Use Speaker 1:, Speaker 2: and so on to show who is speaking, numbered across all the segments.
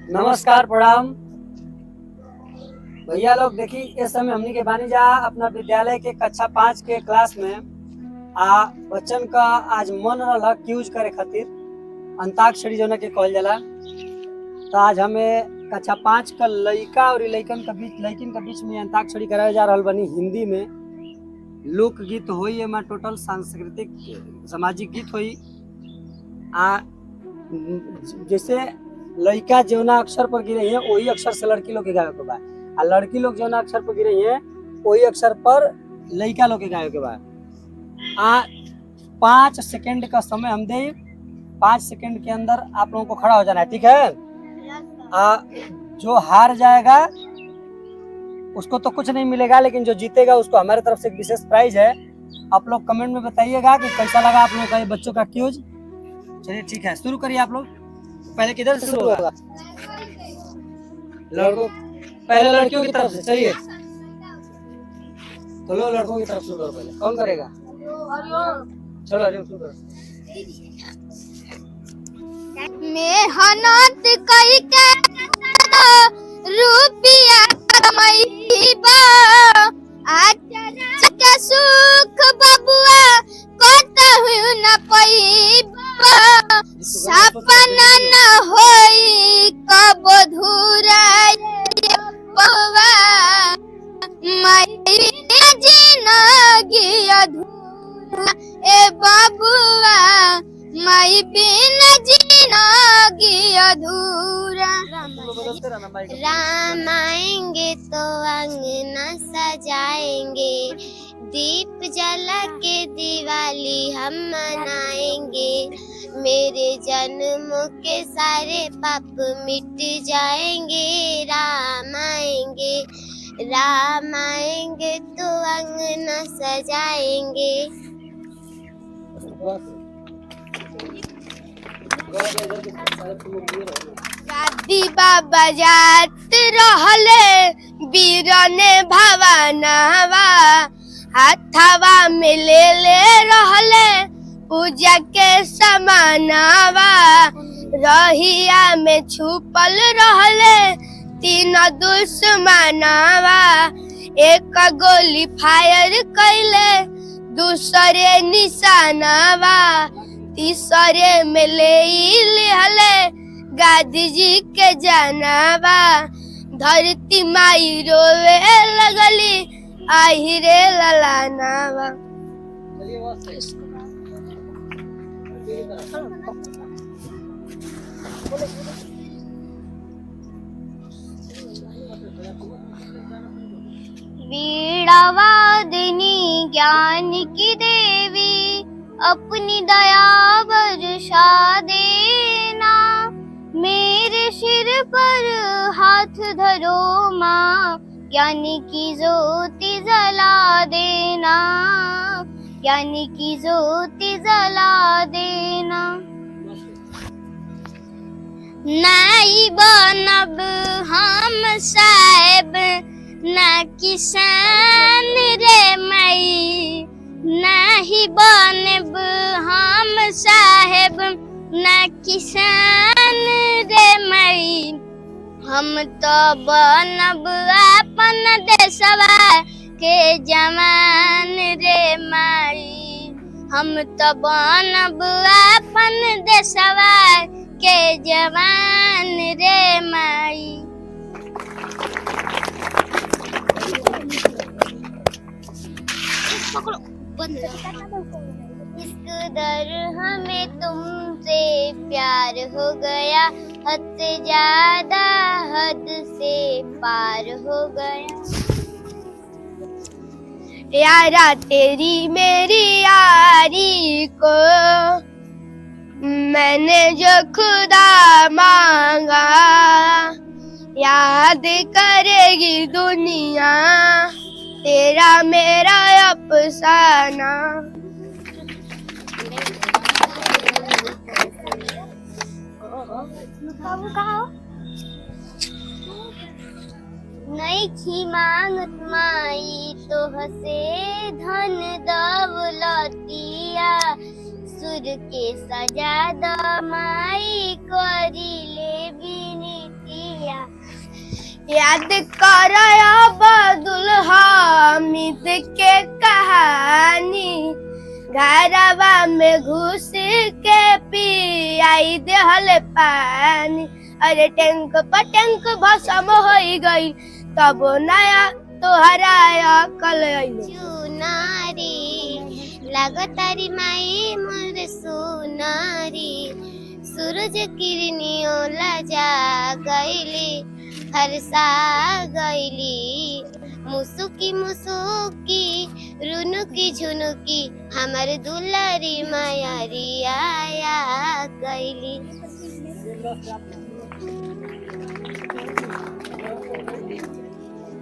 Speaker 1: नमस्कार प्रणाम भैया लोग। देखी इस समय हमनी के बानी जा अपना विद्यालय के कक्षा 5 के क्लास में बच्चन का आज मन रहा क्यूज करे खातिर अंताक्षरी जो के कहल जाला। तो आज हमें कक्षा 5 का लड़का और लड़किन के बीच में अंताक्षरी कराए जा रहा बनी। हिंदी में लोकगीत होई, एमा टोटल सांस्कृतिक सामाजिक गीत होई। जैसे लड़का जौना अक्षर पर गिरे हैं वही अक्षर से लड़की लोग के गावे के बा, आ लड़की लोग जौना अक्षर पर गिरे हैं वही अक्षर पर लड़का लोग के गावे के बा। 5 सेकंड का समय हम दे, 5 सेकंड के अंदर आप लोगों को खड़ा हो जाना है, ठीक है? जो हार जाएगा उसको तो कुछ नहीं मिलेगा, लेकिन जो जीतेगा उसको हमारे तरफ से एक विशेष प्राइज है। आप लोग कमेंट में बताइएगा कि कैसा लगा आप लोगों का ये बच्चों का क्यूज। चलिए ठीक है, शुरू करिए आप लोग। पहले किधर से शुरू होगा? लड़कों, पहले लड़कियों की तरफ से। चलिए तो लो लड़कों की तरफ शुरू करो। पहले कौन करेगा? चलो हरिओम शुरू करो।
Speaker 2: मेहनत कई के रुपया कमाईबा, आचरा के सुख बबुआ कतहु न पाईबा। सपना न होई कब धूरा बबुआ, माई जिंदगी अधूरा ए बबुआ, माई बिना जिंदगी अधूरा। राम आएंगे तो अंगना सजाएंगे, दीप जला के दिवाली हम मनाएंगे। मेरे जन्म के सारे पाप मिट जाएंगे। राम आएंगे तो अंगना सजाएंगे। शादी बाबा जात रहले बीरने भवनवा, हाथवा में ले रहले पूजा के समानवा। रहिया में छुपल रहले 3 दुश्मनवा, एक गोली फायर कैले दूसरे निशानवा, तीसरे में ले लिहले गांधी जी के जानवा। धरती माई रोवे लगली आहिरे ललानावा। वीणावादिनी ज्ञान की देवी, अपनी दया बरसा देना। मेरे सिर पर हाथ धरो माँ, ज्ञान की ज्योति जला देना, ज्ञान की ज्योति जला देना। नाई बनब हम साहेब ना किसान रे माई, नाही बनब हम साहेब ना किसान रे माई। हम तो बनब अपन देशवा के जवान रे माई, हम तो बनब अपन देशवा के जवान रे माई। इस कदर हमें तुमसे प्यार हो गया, हद से ज्यादा हद से पार हो गया। यारा तेरी मेरी यारी को मैंने जो खुदा मांगा, याद करेगी दुनिया तेरा मेरा अफसाना। नहीं थी मांगत माई तो हसे धन दौलतिया, सुर के सजा दमाई करी ले बिनती। याद कर दुल्हा हामिद के कहानी, घरवा में घुस के पी आई देहल पानी। अरे टैंक पटंक भसम हो गई, तब नया तोहरा अकल चुनारी लागतारी माई मोर सुनारी। सूरज किरनियों लजा गईली, हरसा गईली। मुसुकी मुसुकी रुनुकी झुनुकी, हमर दुलारी मायारी आया गईली।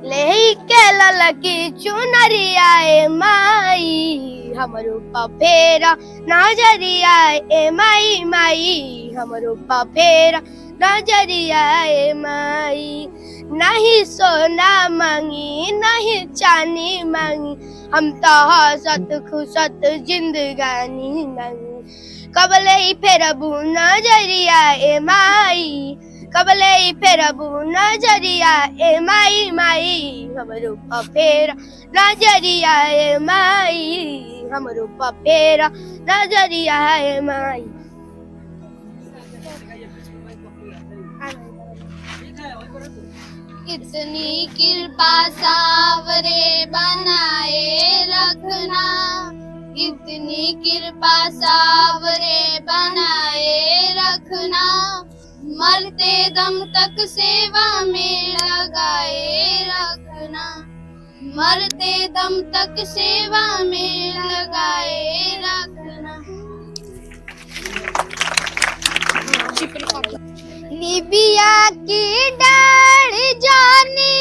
Speaker 2: लेके ललकी चुनरिया ए माई, हमरो पफेरा नजरिया ए माई माई, हमरो पफेरा नजरिया ए माई। नहीं सोना मांगी नहीं चांदी मांगी, हम तो हसत खुशत जिंदगानी मांगी। कबले फेरबू नजरिया ए माई, कबले फेरबू नजरिया ए माई माई, हमरो पफेरा नजरिया ए माई, हमरो पफेरा नजरिया ए माई। इतनी कृपा सावरे बनाए रखना, इतनी कृपा सावरे बनाए रखना। मरते दम तक सेवा में लगाए रखना, मरते दम तक सेवा में लगाए रखना। निबिया की डाढ़ी जानी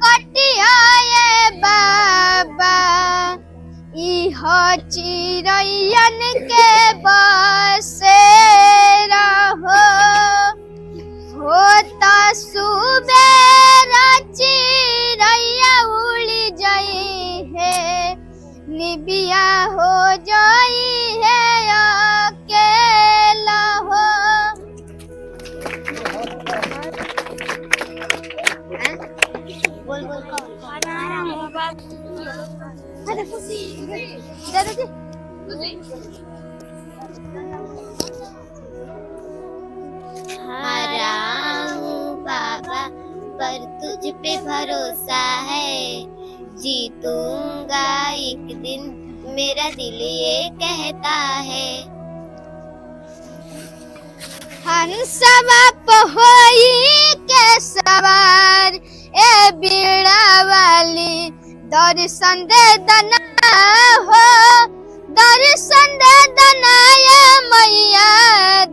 Speaker 2: कटिया बाबा, इहो चिरैयन के बसेरा हो। होता सुबेरा चिरैया उड़ जाई है, निबिया हो जाई है अकेला हो। बोल बोल बाबा पर तुझ पे भरोसा है, जीतूंगा एक दिन मेरा दिल ये कहता है। हंसवा पहोई के सवार ए बीड़ा वाली, दर्शन दे दना हो, दर्शन दे दना ये मैया,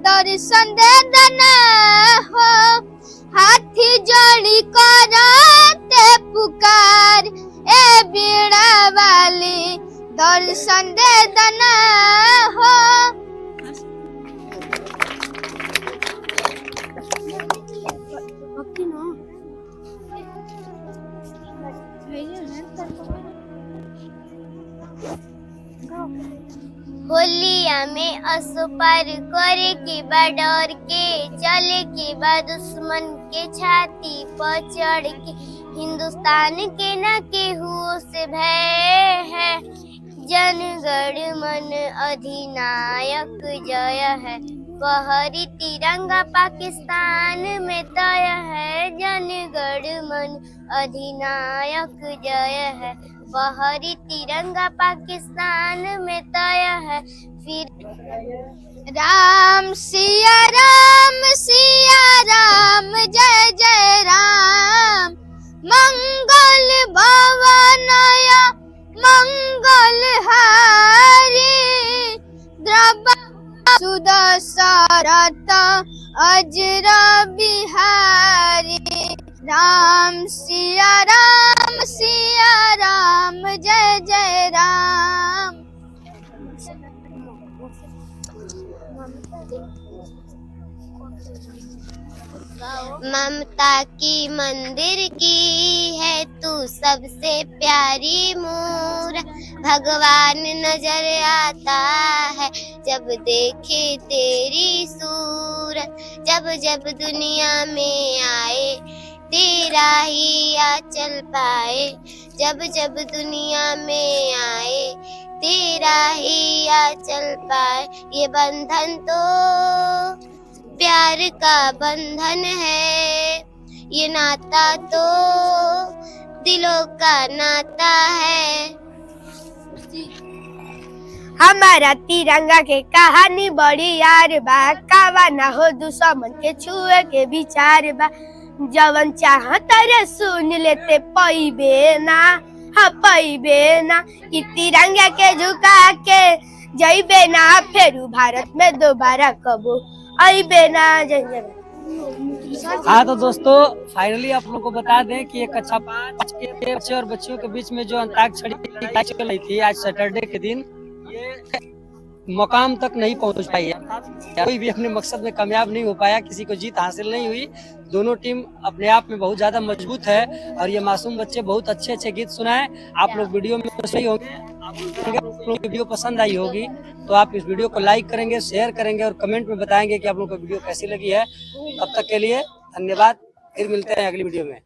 Speaker 2: दर्शन दे दना हो। हाथी जोड़ी करते पुकार ए बीड़ा वाली, दर्शन दे दना हो। होलिया में असुपर करे के बाद डर के, चले के बाद दुश्मन के छाती पर चढ़ के। हिंदुस्तान के न केहू से भय है, जनगण मन अधिनायक जय है। बहरी तिरंगा पाकिस्तान में तय है, जनगण मन अधिनायक जय है। बहरी तिरंगा पाकिस्तान में तय है। फिर राम सिया राम जय जय राम, मंगल भवनय मंगल हारी। द्रवा सुदशरथ अजर बिहारी, राम सिया राम जय जय राम। ममता की मंदिर की है तू सबसे प्यारी मूरत, भगवान नजर आता है जब देखे तेरी सूरत। जब जब दुनिया में आए तेरा ही आंचल पाए, जब जब दुनिया में आए तेरा ही आंचल पाए। ये बंधन तो प्यार का बंधन है, ये नाता तो दिलों का नाता है। हमारा तिरंगा के कहानी बड़ी यार बा, कावा ना हो दुश्मन के छुए के विचार बा। जवन चाहता रे सुन लेते पैबे ना, हाँ पैबे ना। कि तिरंगा के झुका के जइबे ना, फिर भारत में दोबारा कबो आइबे ना।
Speaker 1: हाँ तो दोस्तों फाइनली आप लोगों को बता दें कि ये कक्षा 5 के बच्चे और बच्चियों के बीच में जो अंताक्षरी चल रही थी आज सैटरडे के दिन, ये मुकाम तक नहीं पहुंच पाई है। कोई भी अपने मकसद में कामयाब नहीं हो पाया, किसी को जीत हासिल नहीं हुई। दोनों टीम अपने आप में बहुत ज्यादा मजबूत है और ये मासूम बच्चे बहुत अच्छे अच्छे गीत सुनाए। आप लोग वीडियो में सही होंगे, आप लोग वीडियो पसंद आई होगी तो आप इस वीडियो को लाइक करेंगे, शेयर करेंगे और कमेंट में बताएंगे कि आप लोग को वीडियो कैसी लगी है। तब तक के लिए धन्यवाद, फिर मिलते हैं अगली वीडियो में।